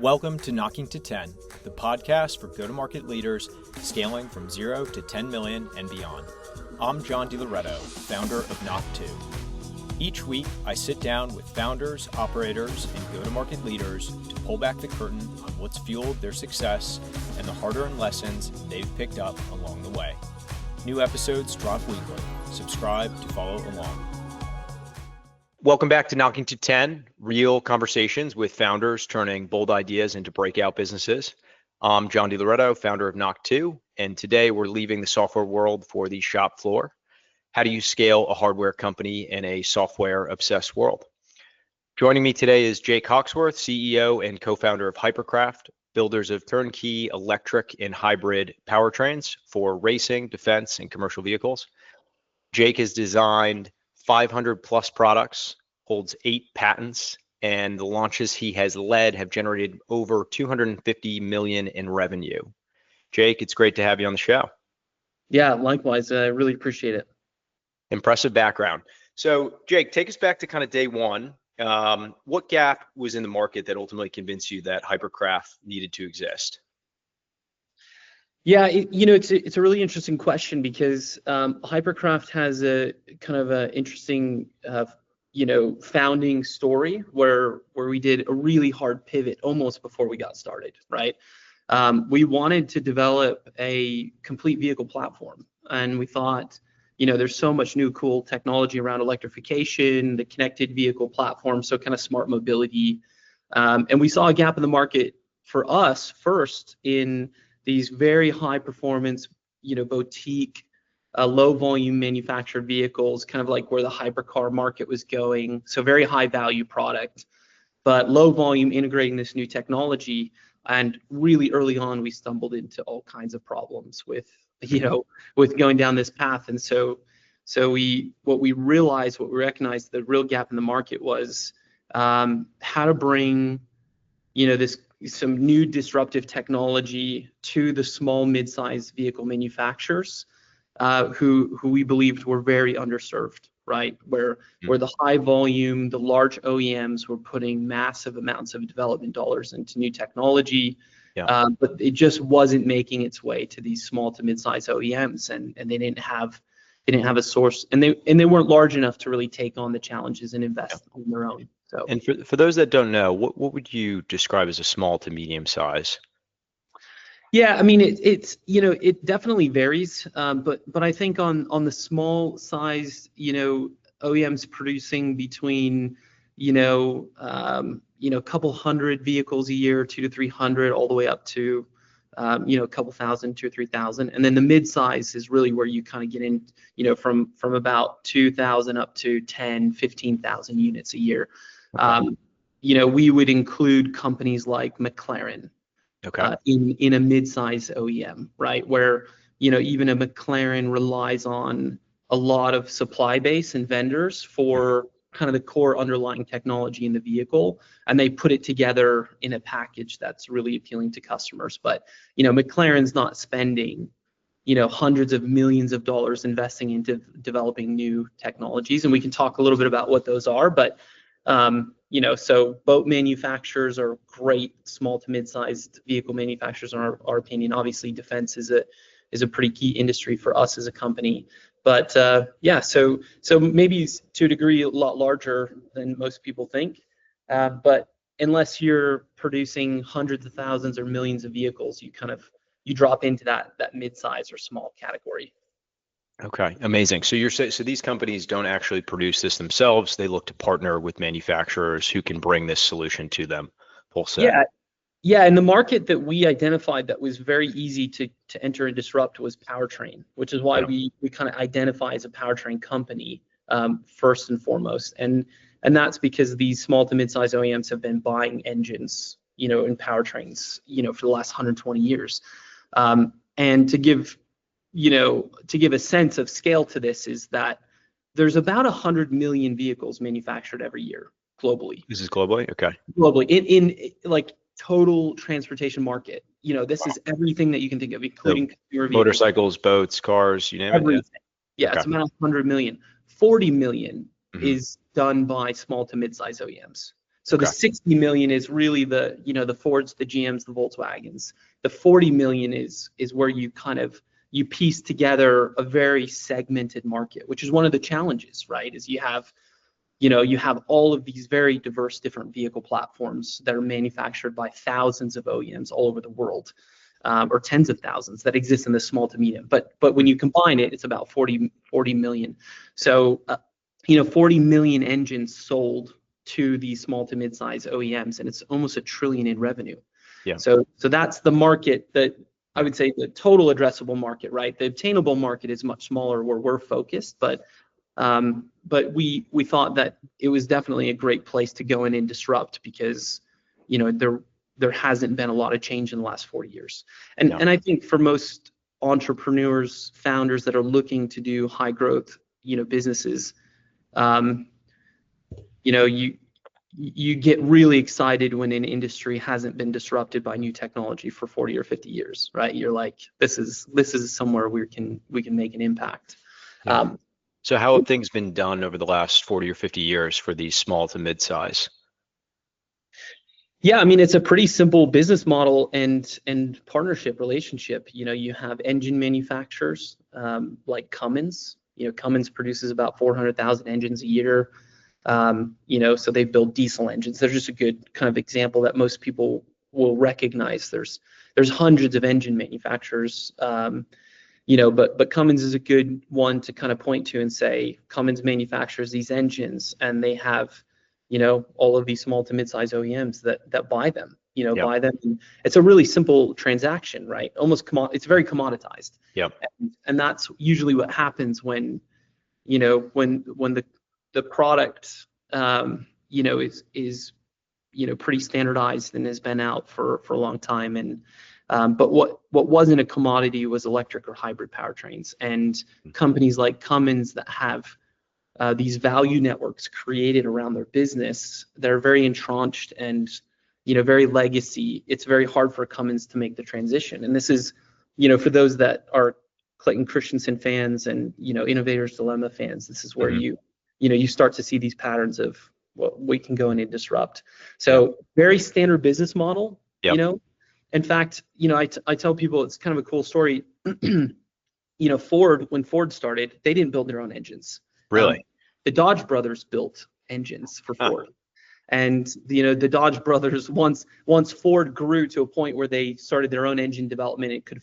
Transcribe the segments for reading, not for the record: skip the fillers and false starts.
Welcome to Knocking to 10, the podcast for go-to-market leaders scaling from 0 to 10 million and beyond. I'm John DiLoretto, founder of Knock2. Each week, I sit down with founders, operators, and go-to-market leaders to pull back the curtain on what's fueled their success and the hard-earned lessons they've picked up along the way. New episodes drop weekly. Subscribe to follow along. Welcome back to Knocking to 10, real conversations with founders turning bold ideas into breakout businesses. I'm John DiLoretto, founder of Knock2, and today we're leaving the software world for the shop floor. How do you scale a hardware company in a software-obsessed world? Joining me today is Jake Hawksworth, CEO and co-founder of Hypercraft, builders of turnkey electric and hybrid powertrains for racing, defense, and commercial vehicles. Jake has designed 500 plus products, holds 8 patents, and the launches he has led have generated over 250 million in revenue. Jake, it's great to have you on the show. Yeah, likewise. I really appreciate it. Impressive background. So Jake, take us back to kind of day one. What gap was in the market that ultimately convinced you that Hypercraft needed to exist? Yeah, it's a really interesting question because Hypercraft has a kind of an interesting, founding story where we did a really hard pivot almost before we got started, right? We wanted to develop a complete vehicle platform, and we thought, there's so much new cool technology around electrification, the connected vehicle platform, so kind of smart mobility, and we saw a gap in the market for us first in these very high performance, boutique, low volume manufactured vehicles, kind of like where the hypercar market was going. So very high value product, but low volume integrating this new technology. And really early on, we stumbled into all kinds of problems with going down this path. And so we recognized the real gap in the market was how to bring, some new disruptive technology to the small mid-sized vehicle manufacturers who we believed were very underserved, right? Where the high volume, the large OEMs were putting massive amounts of development dollars into new technology, but it just wasn't making its way to these small to mid-sized OEMs, and they didn't have a source, and they weren't large enough to really take on the challenges and invest on their own. So, and for those that don't know, what would you describe as a small to medium size? Yeah, I mean it definitely varies, but I think on the small size, OEMs producing between a couple hundred vehicles a year, 200 to 300, all the way up to a couple thousand, 2,000 or 3,000, and then the mid-size is really where you kind of get in, from about 2,000 up to 10, 15,000 units a year. Okay. We would include companies like McLaren, in a mid-size OEM, right? Where even a McLaren relies on a lot of supply base and vendors for kind of the core underlying technology in the vehicle, and they put it together in a package that's really appealing to customers. But McLaren's not spending hundreds of millions of dollars investing into developing new technologies, and we can talk a little bit about what those are. But so boat manufacturers are great small to mid-sized vehicle manufacturers in our opinion. Obviously, defense is a pretty key industry for us as a company. But so maybe to a degree a lot larger than most people think. But unless you're producing hundreds of thousands or millions of vehicles, you drop into that mid-size or small category. Okay, amazing. So these companies don't actually produce this themselves. They look to partner with manufacturers who can bring this solution to them wholesale. Yeah, and the market that we identified that was very easy to enter and disrupt was powertrain, which is why we kind of identify as a powertrain company first and foremost. And that's because these small to mid-sized OEMs have been buying engines, and powertrains, for the last 120 years. And to give a sense of scale to this is that there's about 100 million vehicles manufactured every year globally. This is globally? Okay. Globally, in like total transportation market. This is everything that you can think of, including consumer vehicles, motorcycles, boats, cars, you name everything. it. Yeah, it's about 100 million. 40 million is done by small to mid-sized OEMs. So the 60 million is really the, the Fords, the GMs, the Volkswagens. The 40 million is where you kind of, you piece together a very segmented market, which is one of the challenges, right? Is you have all of these very diverse different vehicle platforms that are manufactured by thousands of OEMs all over the world, or tens of thousands that exist in the small to medium. But when you combine it, it's about 40 million. So 40 million engines sold to these small to mid-size OEMs, and it's almost $1 trillion in revenue. Yeah. So that's the market that I would say the total addressable market, right? The obtainable market is much smaller where we're focused, but we thought that it was definitely a great place to go in and disrupt because, there hasn't been a lot of change in the last 40 years. And I think for most entrepreneurs, founders that are looking to do high growth, businesses, you get really excited when an industry hasn't been disrupted by new technology for 40 or 50 years, right? You're like, this is somewhere we can make an impact. Yeah. So how have things been done over the last 40 or 50 years for these small to mid-size? Yeah, I mean, it's a pretty simple business model and partnership relationship. You have engine manufacturers like Cummins. Cummins produces about 400,000 engines a year. So they build diesel engines. They're just a good kind of example that most people will recognize. There's hundreds of engine manufacturers, but Cummins is a good one to kind of point to and say Cummins manufactures these engines, and they have, all of these small to mid-size OEMs that buy them. Buy them. And it's a really simple transaction, right? It's very commoditized. Yeah. And that's usually what happens when the product, is pretty standardized and has been out for a long time. And but what wasn't a commodity was electric or hybrid powertrains. And companies like Cummins that have these value networks created around their business, they're very entrenched and very legacy. It's very hard for Cummins to make the transition. And this is, for those that are Clayton Christensen fans and Innovator's Dilemma fans, this is where you start to see these patterns of what we can go in and disrupt. So very standard business model. In fact, I tell people it's kind of a cool story. Ford, when Ford started, they didn't build their own engines. Really? The Dodge brothers built engines for Ford. And the Dodge brothers, once Ford grew to a point where they started their own engine development, it could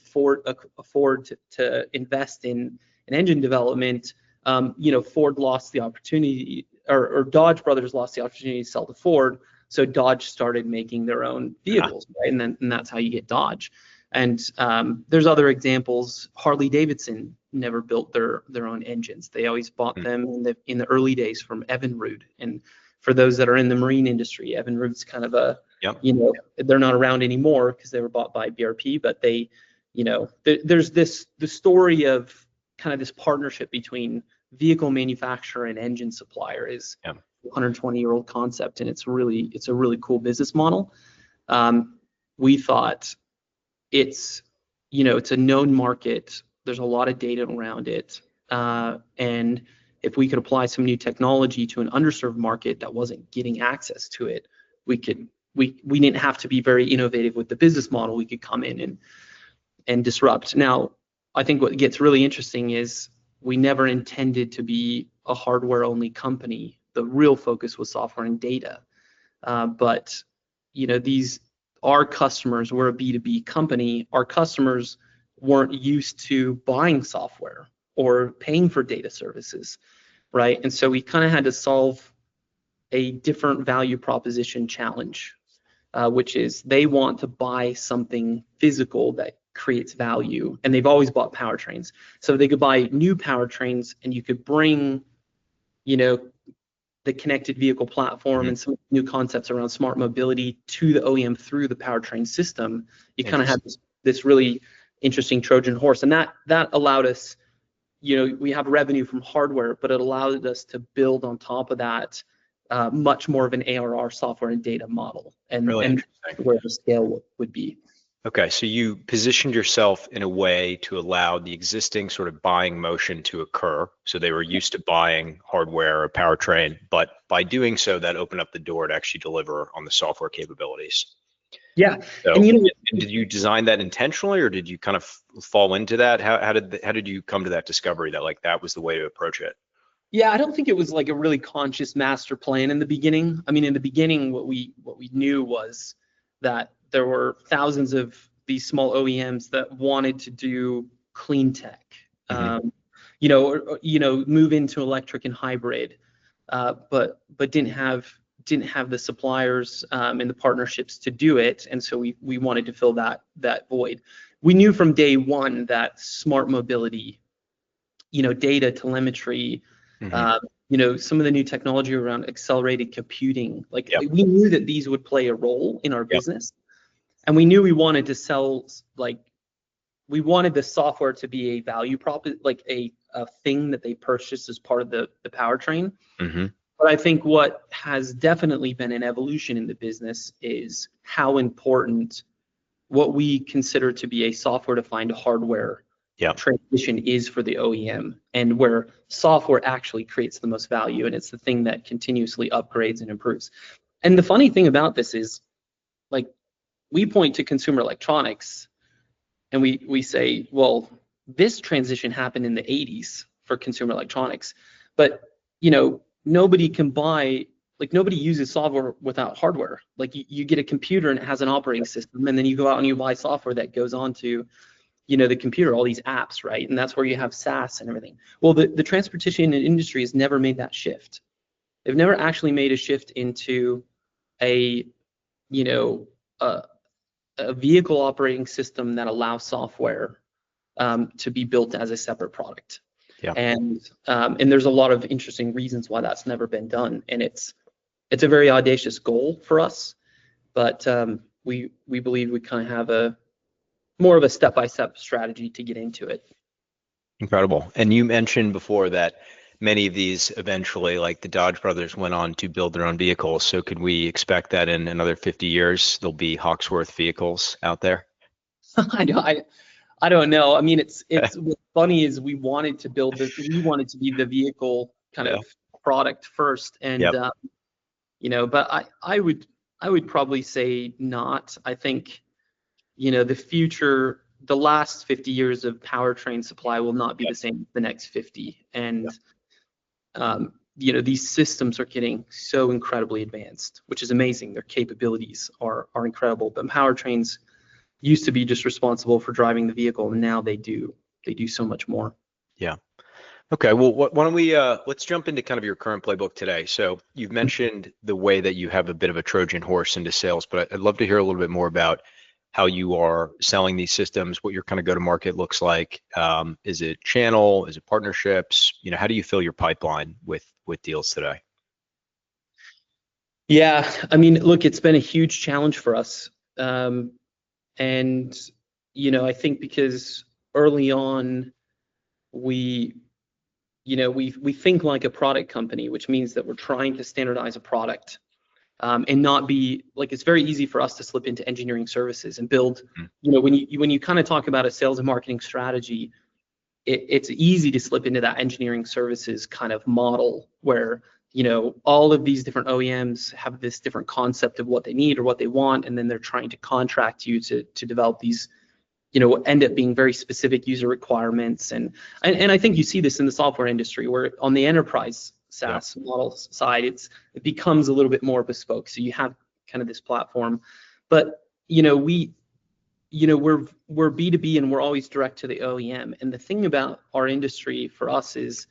afford to invest in an engine development. Ford lost the opportunity, or Dodge brothers lost the opportunity to sell to Ford. So Dodge started making their own vehicles, right? And that's how you get Dodge. And there's other examples. Harley Davidson never built their own engines. They always bought them in the early days from Evinrude. And for those that are in the marine industry, Evinrude's kind of they're not around anymore because they were bought by BRP. But they, there's the story of kind of this partnership between vehicle manufacturer and engine supplier is a 120-year-old concept, and it's a really cool business model. We thought it's a known market. There's a lot of data around it, and if we could apply some new technology to an underserved market that wasn't getting access to it, we didn't have to be very innovative with the business model. We could come in and disrupt. Now, I think what gets really interesting is we never intended to be a hardware-only company. The real focus was software and data. But our customers, we're a B2B company. Our customers weren't used to buying software or paying for data services, right? And so we kind of had to solve a different value proposition challenge, which is they want to buy something physical that creates value, and they've always bought powertrains. So they could buy new powertrains, and you could bring, the connected vehicle platform and some new concepts around smart mobility to the OEM through the powertrain system. You kind of have this really interesting Trojan horse, and that allowed us, we have revenue from hardware, but it allowed us to build on top of that much more of an ARR software and data model, and where the scale would be. Okay, so you positioned yourself in a way to allow the existing sort of buying motion to occur. So they were used to buying hardware or powertrain, but by doing so, that opened up the door to actually deliver on the software capabilities. Yeah, and So, and did you design that intentionally, or did you kind of fall into that? How did you come to that discovery that like that was the way to approach it? yeah, I don't think it was like a really conscious master plan in the beginning. I mean, in the beginning, what we knew was that there were thousands of these small OEMs that wanted to do clean tech, Hmm. move into electric and hybrid, but didn't have the suppliers and the partnerships to do it, and so we wanted to fill that void. We knew from day one that smart mobility, data telemetry, Hmm. uh, some of the new technology around accelerated computing, like Yep. we knew that these would play a role in our Yep. business, and we knew we wanted to sell, like we wanted the software to be a value prop, like a thing that they purchased as part of the powertrain. Hmm. But I think what has definitely been an evolution in the business is how important what we consider to be a software-defined hardware Yep. transition is for the OEM, and where software actually creates the most value, and it's the thing that continuously upgrades and improves. And the funny thing about this is, like, we point to consumer electronics and we say, well, this transition happened in the 80s for consumer electronics, but nobody can buy, like nobody uses software without hardware. Like you get a computer and it has an operating system, and then you go out and you buy software that goes on to the computer, all these apps, right? And that's where you have SaaS and everything. Well, the transportation industry has never made that shift. They've never actually made a shift into a you know a, a vehicle operating system that allows software to be built as a separate product. Yeah. And there's a lot of interesting reasons why that's never been done, and it's a very audacious goal for us, but we believe we kind of have a more of a step-by-step strategy to get into it. Incredible. And you mentioned before that many of these eventually, like the Dodge brothers, went on to build their own vehicles. So could we expect that in another 50 years, there'll be Hawksworth vehicles out there? I don't know. I mean, it's what's funny is we wanted to be the vehicle kind Yeah. of product first, and Yep. but I would probably say not. I think the future, the last 50 years of powertrain supply will not be Yep. the same as the next 50, and Yep. these systems are getting so incredibly advanced, which is amazing. Their capabilities are incredible, but powertrains used to be just responsible for driving the vehicle, and now they do so much more. Yeah. Okay. Well, why don't we let's jump into kind of your current playbook today. So you've mentioned the way that you have a bit of a Trojan horse into sales, but I'd love to hear a little bit more about how you are selling these systems, what your kind of go-to-market looks like. Is it channel? Is it partnerships? How do you fill your pipeline with deals today? Yeah, I mean, look, it's been a huge challenge for us, and I think because early on we we think like a product company, which means that we're trying to standardize a product, and not be like, it's very easy for us to slip into engineering services and build. Mm. When you kind of talk about a sales and marketing strategy, it's easy to slip into that engineering services kind of model where all of these different OEMs have this different concept of what they need or what they want, and then they're trying to contract you to develop these end up being very specific user requirements. And I think you see this in the software industry, where on the enterprise Yeah. SaaS model side, it becomes a little bit more bespoke. So you have kind of this platform, but we're B2B, and we're always direct to the OEM. And the thing about our industry for us is,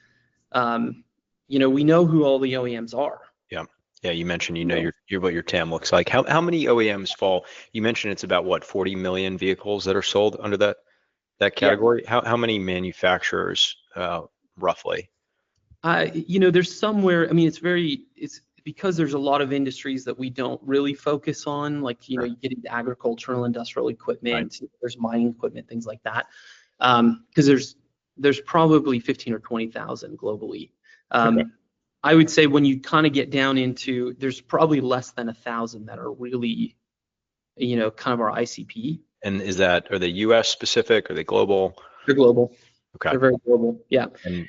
we know who all the OEMs are. Yeah. Yeah. You mentioned, your what your TAM looks like. How many OEMs fall? You mentioned it's about what, 40 million vehicles that are sold under that Yeah. category. How many manufacturers roughly? There's somewhere, I mean, it's because there's a lot of industries that we don't really focus on, like, Sure. you get into agricultural, industrial Right. equipment, there's mining equipment, things like that. Because there's probably 15 or 20,000 globally. Okay. I would say when you kind of get down into, there's probably less than 1,000 that are really, kind of our ICP. And are they US specific? Are they global? They're global. Okay. They're very global. Yeah. And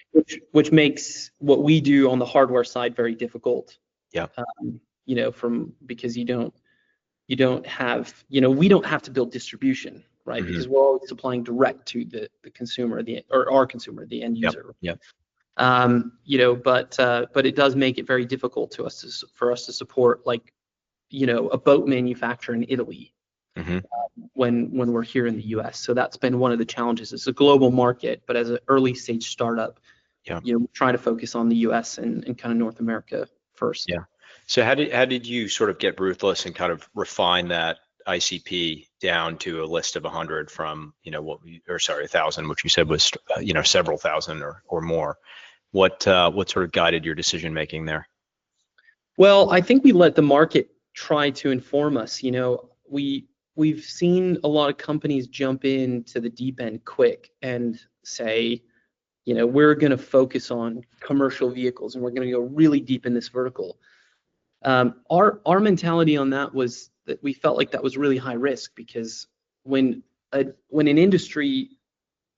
which makes what we do on the hardware side very difficult. yeah. Because you don't have, we don't have to build distribution, right? Mm-hmm. Because we're always supplying direct to the consumer, or our consumer, the end user. Yep. But it does make it very difficult for us to support, like, a boat manufacturer in Italy. Mm-hmm. When we're here in the US. So that's been one of the challenges. It's a global market, but as an early stage startup, we try to focus on the US and kind of North America first. Yeah. So how did you sort of get ruthless and kind of refine that ICP down to a list of 100 from, 1,000, which you said was, several thousand or more? What sort of guided your decision making there? Well, I think we let the market try to inform us. We've seen a lot of companies jump into the deep end quick and say, we're going to focus on commercial vehicles and we're going to go really deep in this vertical. Our mentality on that was that we felt like that was really high risk, because when an industry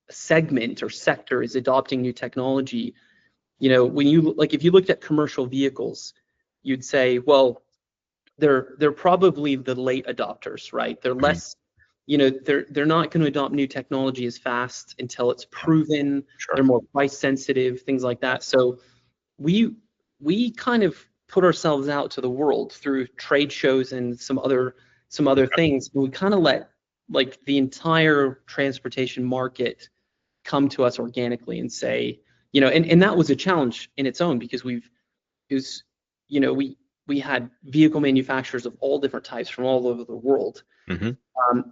segment or sector is adopting new technology, if you looked at commercial vehicles, you'd say, well, they're probably the late adopters, right? They're less, they're not going to adopt new technology as fast until it's proven. Sure. They're more price sensitive, things like that. So we kind of put ourselves out to the world through trade shows and some other things. And we kind of let, like, the entire transportation market come to us organically and say, and that was a challenge in its own, because we had vehicle manufacturers of all different types from all over the world. Mm-hmm.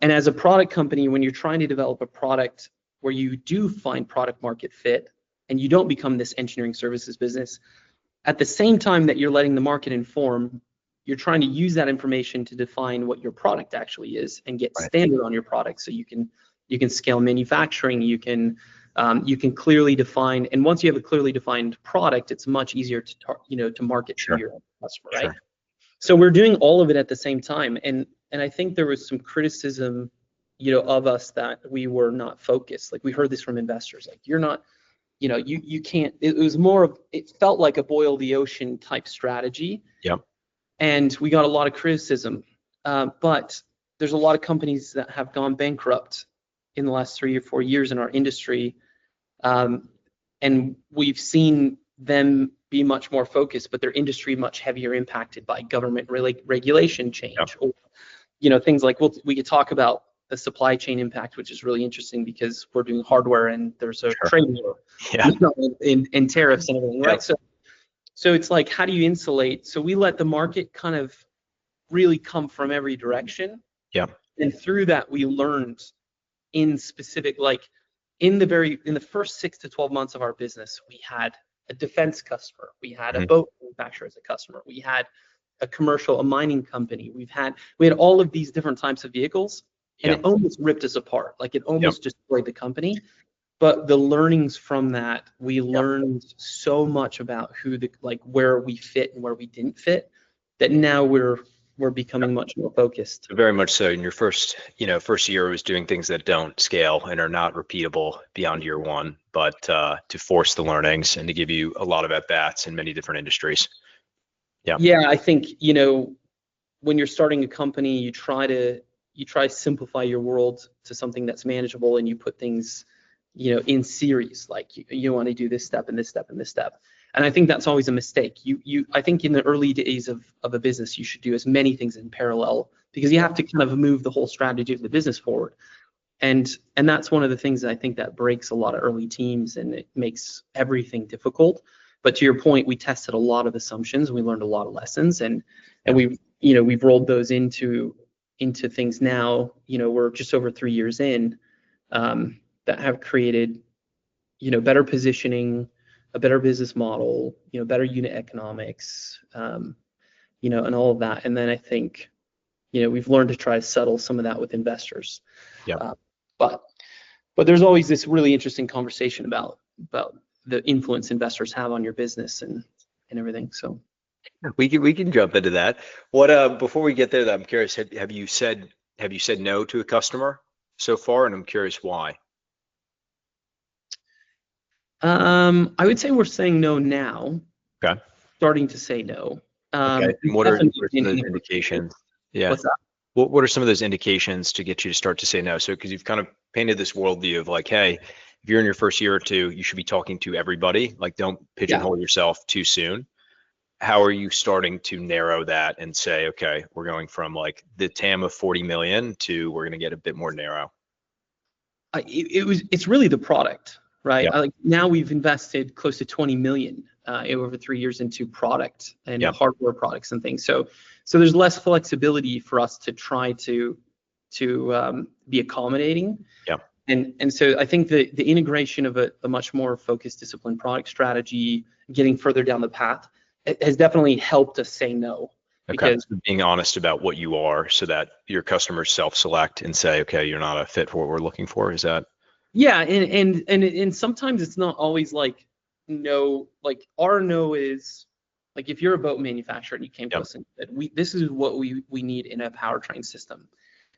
And as a product company, when you're trying to develop a product where you do find product market fit and you don't become this engineering services business, at the same time that you're letting the market inform, you're trying to use that information to define what your product actually is and get standard on your product, so you can scale manufacturing, you can clearly define, and once you have a clearly defined product, it's much easier to market to your customer, right? Sure. So we're doing all of it at the same time, and I think there was some criticism, of us that we were not focused. Like, we heard this from investors, like, you're not, you can't. It was more of, it felt like a boil the ocean type strategy. Yep. And we got a lot of criticism, but there's a lot of companies that have gone bankrupt in the last 3 or 4 years in our industry. And we've seen them be much more focused, but their industry much heavier impacted by government regulation change. Yep. Or, things like, we could talk about the supply chain impact, which is really interesting because we're doing hardware and there's a trade war, in tariffs and everything, right? So it's like, how do you insulate? So we let the market kind of really come from every direction. Yeah. And through that, we learned in specific, like, in the first 6 to 12 months of our business, we had a defense customer, we had a boat manufacturer as a customer, we had a mining company, we had all of these different types of vehicles, and it almost ripped us apart. Like, it almost destroyed the company. But the learnings from that, we learned so much about where we fit and where we didn't fit, that now we're becoming much more focused. Very much so. In your first year was doing things that don't scale and are not repeatable beyond year one, but to force the learnings and to give you a lot of at-bats in many different industries. Yeah. Yeah, I think, when you're starting a company, you try to simplify your world to something that's manageable, and you put things, in series, like you want to do this step and this step and this step. And I think that's always a mistake. I think in the early days of a business, you should do as many things in parallel, because you have to kind of move the whole strategy of the business forward. And that's one of the things that I think that breaks a lot of early teams, and it makes everything difficult. But to your point, we tested a lot of assumptions, we learned a lot of lessons, and we've rolled those into things now. We're just over 3 years in, that have created, better positioning, a better business model, better unit economics, and all of that. And then I think, we've learned to try to settle some of that with investors. Yeah. But there's always this really interesting conversation about the influence investors have on your business and everything. So we can jump into that. What before we get there, I'm curious, have you said no to a customer so far, and I'm curious why. I would say we're saying no now. Okay. Starting to say no. Okay. And what are some of those Definitely indications? Yeah. What's that? What are some of those indications to get you to start to say no? So, because you've kind of painted this worldview of like, hey, if you're in your first year or two, you should be talking to everybody. Like, don't pigeonhole yourself too soon. How are you starting to narrow that and say, okay, we're going from like the TAM of 40 million to we're going to get a bit more narrow? It's really the product, right? Yep. Now we've invested close to 20 million over 3 years into product and Yep. hardware products and things. So there's less flexibility for us to try to be accommodating. Yeah. And so I think the integration of a much more focused, disciplined product strategy, getting further down the path, has definitely helped us say no. Okay. Because being honest about what you are so that your customers self-select and say, okay, you're not a fit for what we're looking for. Is that? Yeah, and sometimes it's not always like no, like our no is like if you're a boat manufacturer and you came to us and said, this is what we need in a powertrain system,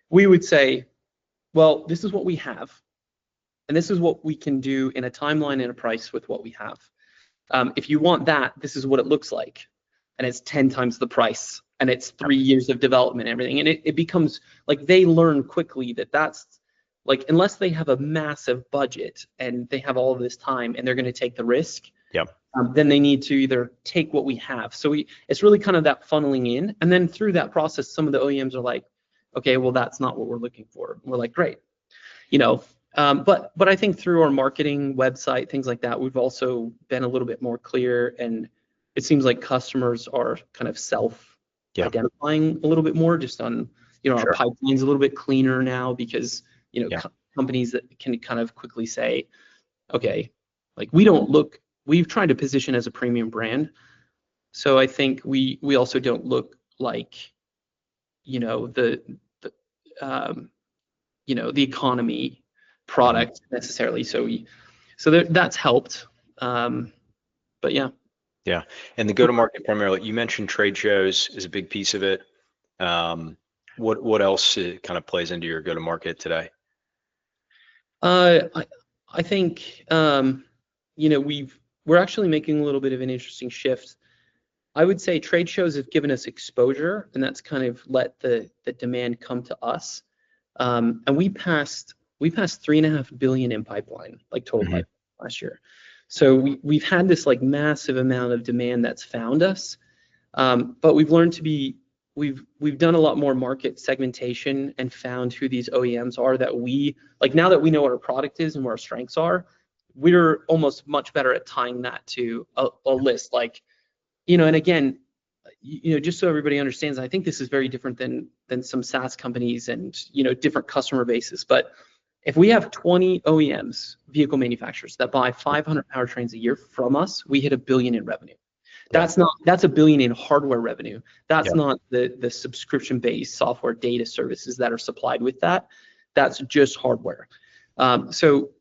we would say, well, this is what we have, and this is what we can do in a timeline and a price with what we have. If you want that, this is what it looks like, and it's 10 times the price, and it's 3 years of development and everything, and it becomes like they learn quickly that that's like, unless they have a massive budget and they have all of this time and they're going to take the risk, then they need to either take what we have. So it's really kind of that funneling in, and then through that process, some of the OEMs are like, okay, well, that's not what we're looking for. And we're like, great, but I think through our marketing website, things like that, we've also been a little bit more clear, and it seems like customers are kind of self-identifying a little bit more, just on, our pipeline's a little bit cleaner now because, companies that can kind of quickly say, okay, like we've tried to position as a premium brand. So I think we also don't look like, the economy product necessarily. So that's helped. But yeah. Yeah. And the go-to-market primarily, you mentioned trade shows is a big piece of it. What else kind of plays into your go-to-market today? I think we're actually making a little bit of an interesting shift. I would say trade shows have given us exposure, and that's kind of let the demand come to us. And we passed 3.5 billion in pipeline, like total pipeline last year. So we've had this like massive amount of demand that's found us, but we've learned to be. We've done a lot more market segmentation and found who these OEMs are that we like. Now that we know what our product is and where our strengths are, we're almost much better at tying that to a list. Like, and again, just so everybody understands, I think this is very different than some SaaS companies and different customer bases. But if we have 20 OEMs, vehicle manufacturers, that buy 500 powertrains a year from us, we hit $1 billion in revenue. That's $1 billion in hardware revenue. That's not the subscription-based software data services that are supplied with that. That's just hardware. So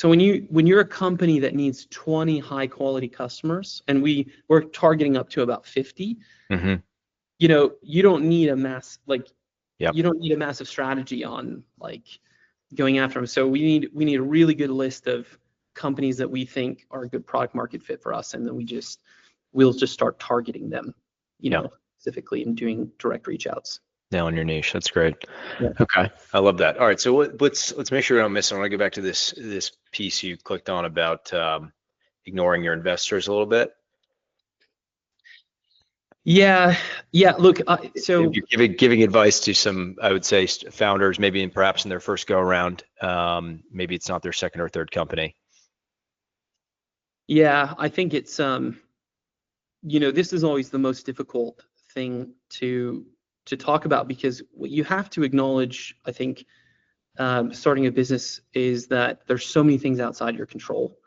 when you're a company that needs 20 high quality customers, and we're targeting up to about 50, you don't need a you don't need a massive strategy on like going after them. So we need a really good list of companies that we think are a good product market fit for us, and then we'll just start targeting them, specifically, and doing direct reach outs. Now in your niche. That's great. Yeah. Okay. I love that. All right. So let's make sure we don't miss it. I want to go back to this piece you clicked on about ignoring your investors a little bit. Yeah. Look, so if you're giving advice to some, I would say, founders, maybe perhaps in their first go around, maybe it's not their second or third company. Yeah, I think it's this is always the most difficult thing to talk about, because what you have to acknowledge, I think, starting a business, is that there's so many things outside your control,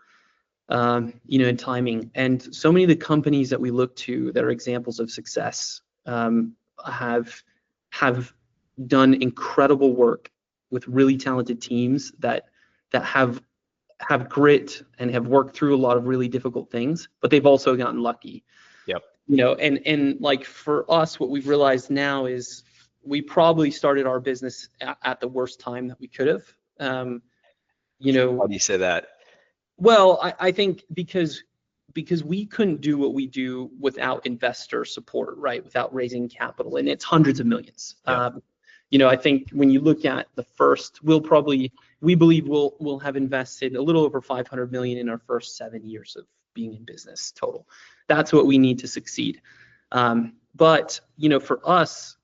and timing. And so many of the companies that we look to that are examples of success have done incredible work with really talented teams that have grit and have worked through a lot of really difficult things, but they've also gotten lucky. Yep. And like for us, what we've realized now is we probably started our business at the worst time that we could have. You know, Why do you say that? well, I think because we couldn't do what we do without investor support, right? Without raising capital, and it's hundreds of millions. Yeah. You know, I think when you look at the first, we believe we'll have invested a little over 500 million in our first 7 years of being in business total. That's what we need to succeed. But you know, for us,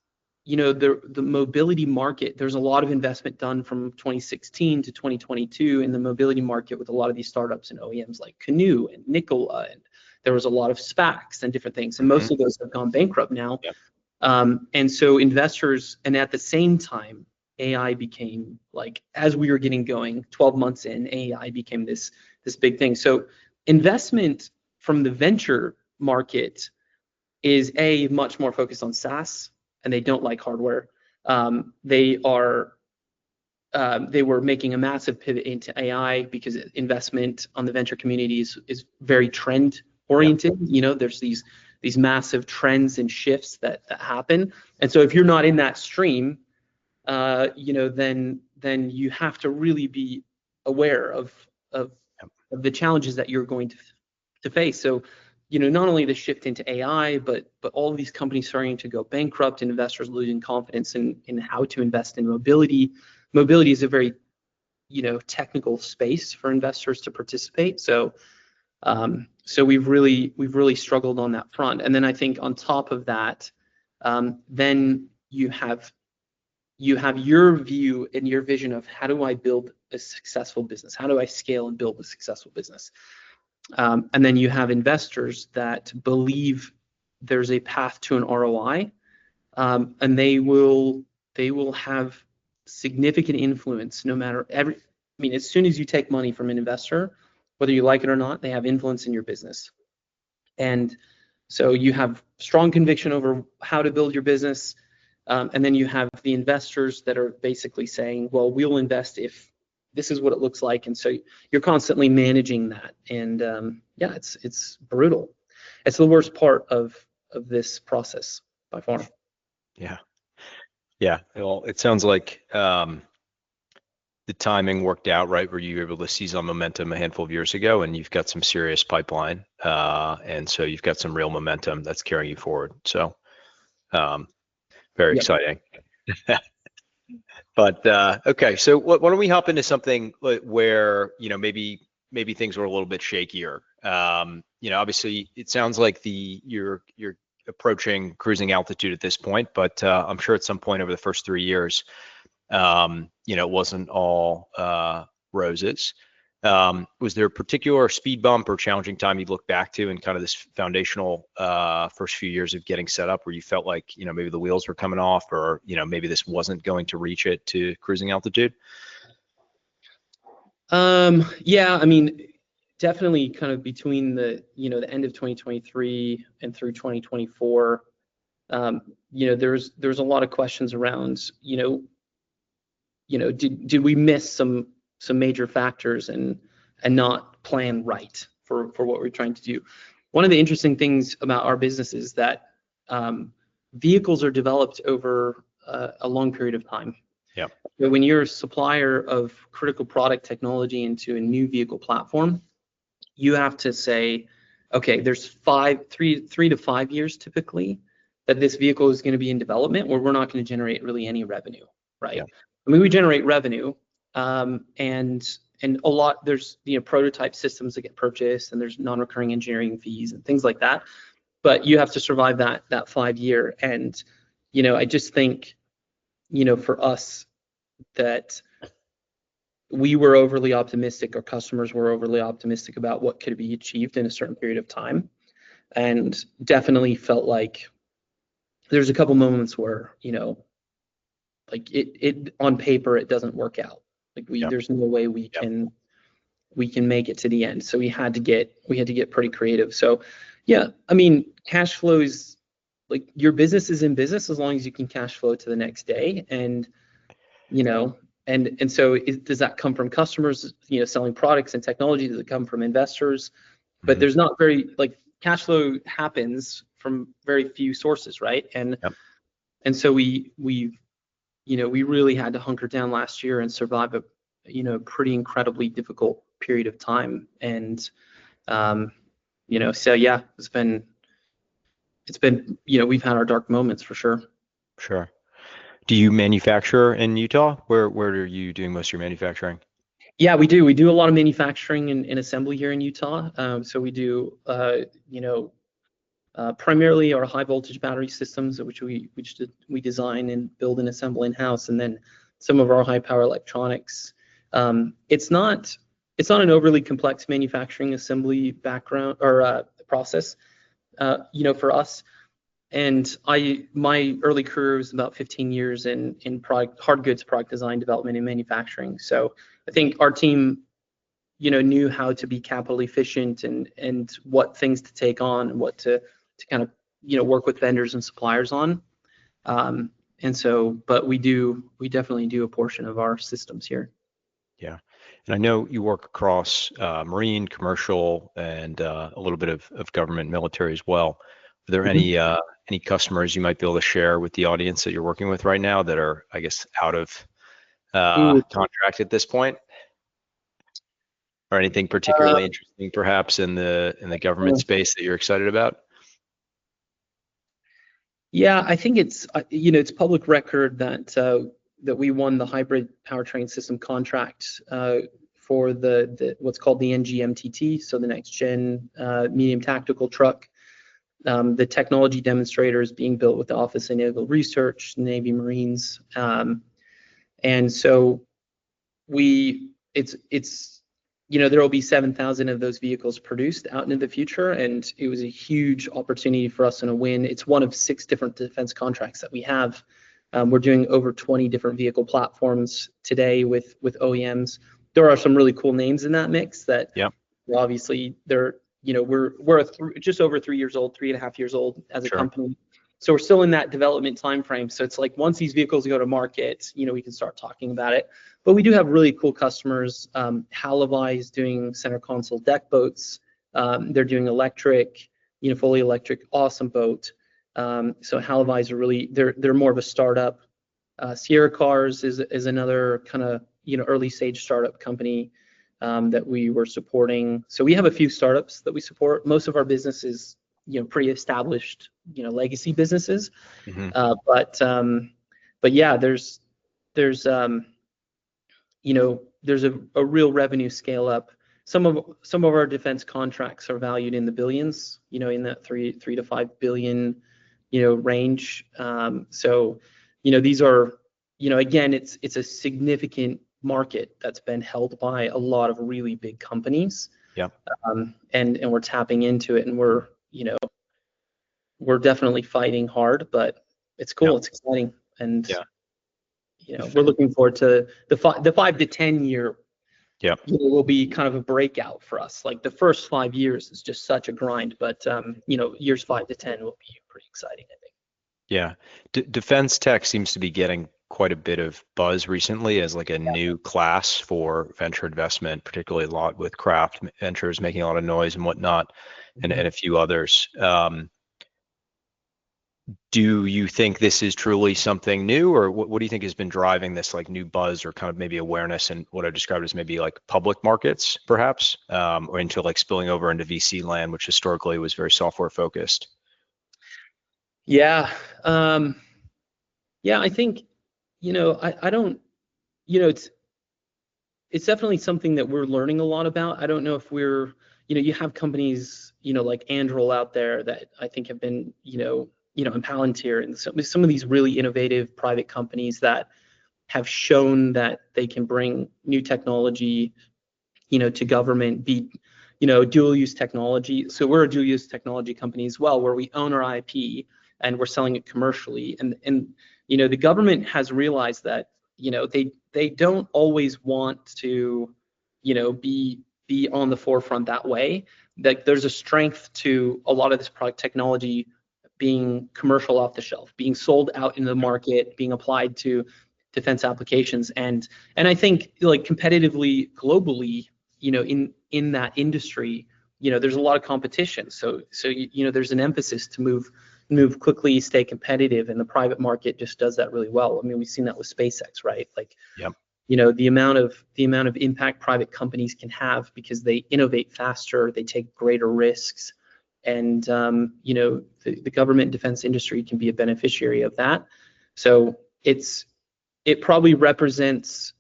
you know, the mobility market, there's a lot of investment done from 2016 to 2022 in the mobility market with a lot of these startups and OEMs like Canoo and Nikola, and there was a lot of SPACs and different things, and most of those have gone bankrupt now. Yep. And so investors, and at the same time, AI became, like, as we were getting going, 12 months in, AI became this big thing. So investment from the venture market is much more focused on SaaS, and they don't like hardware. They were making a massive pivot into AI because investment on the venture community is very trend oriented. You know, there's these massive trends and shifts that happen, and so if you're not in that stream, you know, then you have to really be aware of the challenges that you're going to face. So, you know, not only the shift into AI, but all of these companies starting to go bankrupt and investors losing confidence in how to invest in mobility. Mobility is a very, you know, technical space for investors to participate. So we've really struggled on that front. And then I think on top of that, then you have your view and your vision of how do I build a successful business? How do I scale and build a successful business? And then you have investors that believe there's a path to an ROI, and they will have significant influence no matter I mean, as soon as you take money from an investor, whether you like it or not, they have influence in your business. And so you have strong conviction over how to build your business, and then you have the investors that are basically saying, well, we'll invest if this is what it looks like. And so you're constantly managing that. And yeah, it's brutal. It's the worst part of this process by far. Yeah. Yeah. Well, it sounds like the timing worked out right, where you were able to seize on momentum a handful of years ago, and you've got some serious pipeline. And so you've got some real momentum that's carrying you forward. So very exciting. But okay, so why don't we hop into something where, you know, maybe things were a little bit shakier. You know, obviously it sounds like you're approaching cruising altitude at this point, but I'm sure at some point over the first 3 years, you know, it wasn't all roses. Was there a particular speed bump or challenging time you look back to in kind of this foundational first few years of getting set up where you felt like, you know, maybe the wheels were coming off, or, you know, maybe this wasn't going to reach it to cruising altitude? Yeah, I mean, definitely kind of between the end of 2023 and through 2024, you know, there's a lot of questions around, you know, did we miss some major factors and not plan right for what we're trying to do. One of the interesting things about our business is that vehicles are developed over a long period of time. Yeah. So when you're a supplier of critical product technology into a new vehicle platform, you have to say, okay, there's 3 to 5 years typically that this vehicle is going to be in development, where we're not going to generate really any revenue, right? Yeah. I mean, we generate revenue, and a lot, there's, you know, prototype systems that get purchased, and there's non-recurring engineering fees and things like that. But you have to survive that 5 year. And, you know, I just think, you know, for us, that we were overly optimistic, our customers were overly optimistic about what could be achieved in a certain period of time, and definitely felt like there's a couple moments where, you know, like it on paper it doesn't work out. Like there's no way we can make it to the end. So we had to get pretty creative. So yeah, I mean, cash flow is, like, your business is in business as long as you can cash flow to the next day. And, you know, and so does that come from customers, you know, selling products and technology? Does it come from investors? But there's not very, like, cash flow happens from very few sources, right? And and so we you know, we really had to hunker down last year and survive pretty incredibly difficult period of time. And so yeah, it's been we've had our dark moments for sure. Sure. Do you manufacture in Utah? Where are you doing most of your manufacturing? Yeah, we do. We do a lot of manufacturing and assembly here in Utah. So we do, primarily our high voltage battery systems, which we design and build and assemble in house, and then some of our high power electronics. It's not an overly complex manufacturing assembly background or process, for us. And my early career was about 15 years in hard goods product design, development, and manufacturing. So I think our team, knew how to be capital efficient and what things to take on and what to kind of, work with vendors and suppliers on. But we definitely do a portion of our systems here. Yeah. And I know you work across marine, commercial, and a little bit of government, military as well. Are there any customers you might be able to share with the audience that you're working with right now that are, I guess, out of contract at this point? Or anything particularly interesting, perhaps, in the government space that you're excited about? Yeah, I think it's it's public record that we won the hybrid powertrain system contract for the what's called the NGMTT, so the next gen medium tactical truck. The technology demonstrator is being built with the Office of Naval Research, Navy, Marines, and so there will be 7,000 of those vehicles produced out into the future, and it was a huge opportunity for us and a win. It's one of 6 different defense contracts that we have. We're doing over 20 different vehicle platforms today with OEMs. There are some really cool names in that mix that obviously they're we're just over 3 years old, 3.5 years old as a company. So we're still in that development time frame. So it's like once these vehicles go to market, we can start talking about it. But we do have really cool customers. Halavai is doing center console deck boats. They're doing electric, fully electric, awesome boat. So Halavai is they're more of a startup. Sierra Cars is another kind of early stage startup company that we were supporting. So we have a few startups that we support. Most of our business is pretty established legacy businesses. But yeah, there's a real revenue scale up. Some of our defense contracts are valued in the billions, in that 3 to 5 billion range. So these are again, it's a significant market that's been held by a lot of really big companies. And we're tapping into it, and we're definitely fighting hard, but it's cool. It's exciting. And we're looking forward to the 5 to 10 year will be kind of a breakout for us. Like the first 5 years is just such a grind, but years 5 to 10 will be pretty exciting, I think. Yeah. Defense tech seems to be getting quite a bit of buzz recently as like a new class for venture investment, particularly a lot with Craft Ventures making a lot of noise and whatnot, and a few others. Do you think this is truly something new, or what do you think has been driving this like new buzz or kind of maybe awareness and what I described as maybe like public markets, perhaps, or into like spilling over into VC land, which historically was very software focused? Yeah. I think, I don't, it's definitely something that we're learning a lot about. I don't know if we're, you have companies, like Anduril out there that I think have been, and Palantir and some of these really innovative private companies that have shown that they can bring new technology, to government, be, dual use technology. So we're a dual use technology company as well, where we own our IP and we're selling it commercially. And the government has realized that, they don't always want to, be on the forefront that way. That there's a strength to a lot of this product technology being commercial off the shelf, being sold out in the market, being applied to defense applications. And I think like competitively, globally, in that industry, there's a lot of competition. So there's an emphasis to move quickly, stay competitive, and the private market just does that really well. I mean, we've seen that with SpaceX, right? Like, the amount of impact private companies can have because they innovate faster, they take greater risks, and the government and defense industry can be a beneficiary of that. So it probably represents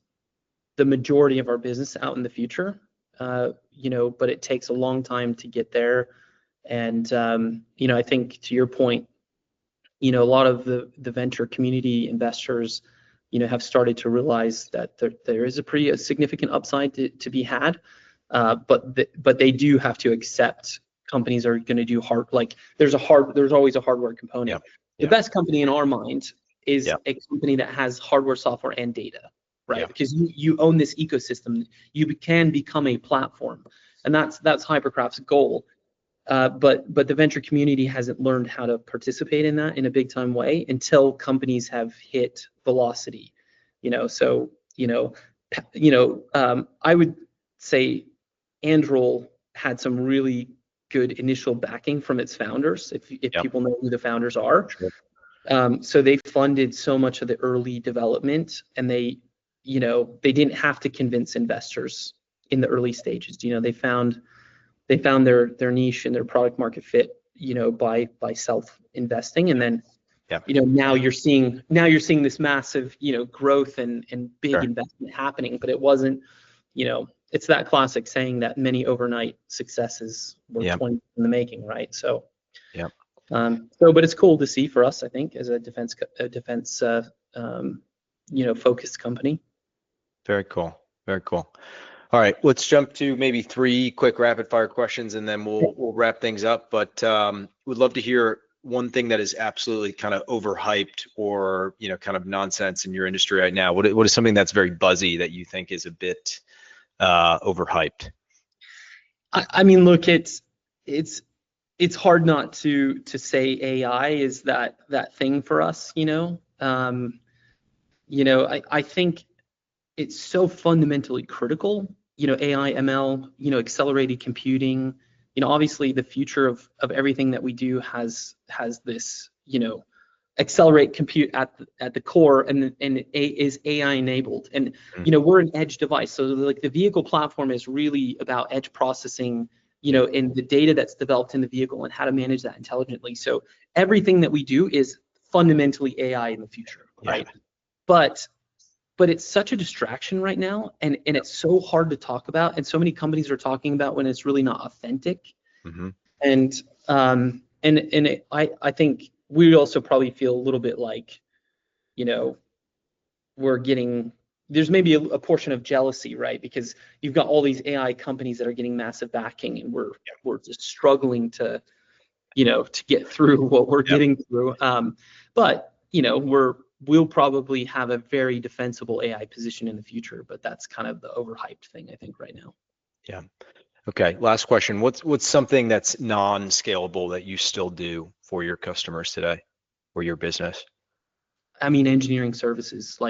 the majority of our business out in the future, but it takes a long time to get there. And I think to your point, a lot of the venture community investors have started to realize that there is a significant upside to be had, but they do have to accept companies are going to do hard. Like there's always a hardware component. Yeah. The best company in our mind is a company that has hardware, software, and data, right? Yeah. Because you own this ecosystem, you can become a platform, and that's Hypercraft's goal. But the venture community hasn't learned how to participate in that in a big time way until companies have hit velocity, So I would say Anduril had some really good initial backing from its founders, if people know who the founders are. Sure. So they funded so much of the early development, and they didn't have to convince investors in the early stages. They found their niche and their product market fit, by self investing, and then now you're seeing this massive growth and big investment happening, but it wasn't it's that classic saying that many overnight successes were 20 in the making, right? So but it's cool to see for us, I think, as a defense focused company. Very cool. All right, let's jump to maybe 3 quick rapid fire questions, and then we'll wrap things up. But would love to hear one thing that is absolutely kind of overhyped or kind of nonsense in your industry right now. What is something that's very buzzy that you think is a bit overhyped? I mean, look, it's hard not to say AI is that thing for us. I think it's so fundamentally critical. AI, ML, accelerated computing. Obviously the future of everything that we do has this, accelerate compute at the core, and it is AI enabled. And we're an edge device, so like the vehicle platform is really about edge processing, in the data that's developed in the vehicle and how to manage that intelligently. So everything that we do is fundamentally AI in the future, right? But it's such a distraction right now, and it's so hard to talk about, and so many companies are talking about when it's really not authentic. And I think we also probably feel a little bit like, there's maybe a portion of jealousy, right? Because you've got all these AI companies that are getting massive backing, and we're just struggling to get through what we're getting through. But we'll probably have a very defensible AI position in the future, but that's kind of the overhyped thing, I think, right now. Yeah. Okay. Last question. What's something that's non-scalable that you still do for your customers today or your business? I mean, engineering services,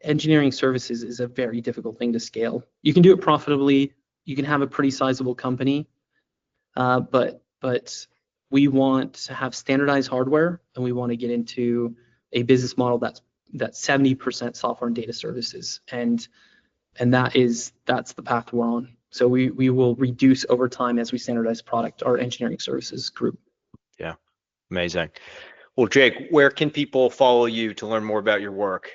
engineering services is a very difficult thing to scale. You can do it profitably. You can have a pretty sizable company, but we want to have standardized hardware, and we want to get into a business model that's 70% software and data services, and that's the path we're on. So we will reduce over time as we standardize product, our engineering services group. Yeah, amazing. Well, Jake, where can people follow you to learn more about your work?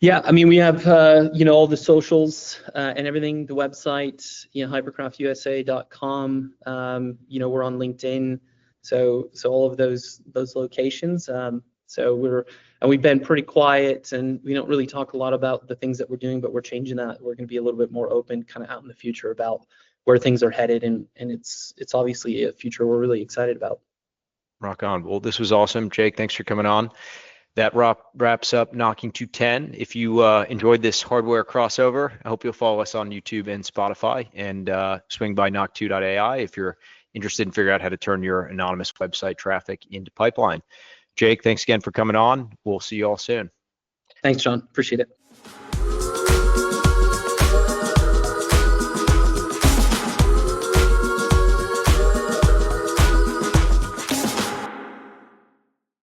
Yeah, I mean, we have all the socials and everything, the website, hypercraftusa.com. We're on LinkedIn, so all of those locations. We've been pretty quiet, and we don't really talk a lot about the things that we're doing, but we're changing that. We're going to be a little bit more open, kind of out in the future, about where things are headed, and it's obviously a future we're really excited about. Rock on. Well, this was awesome, Jake. Thanks for coming on. That wraps up Knocking to 10. If you enjoyed this hardware crossover, I hope you'll follow us on YouTube and Spotify, and swing by knock2.ai if you're interested in figuring out how to turn your anonymous website traffic into pipeline. Jake, thanks again for coming on. We'll see you all soon. Thanks, John. Appreciate it.